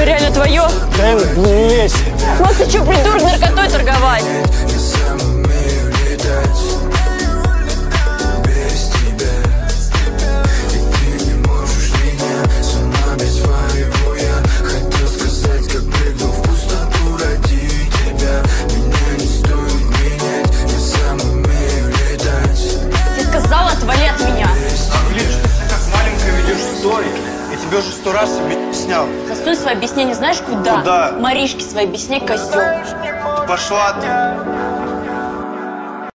Оно реально твое? Да не лезь. Макс, ты что, придурок, наркотой торговать? Отвали от меня. Блин, что ты себя как маленькая ведешь в ссоре? Я тебе уже 100 раз объяснял. Засунь свои объяснения знаешь куда? Куда? Маришке свои объясняй, козел. Пошла ты.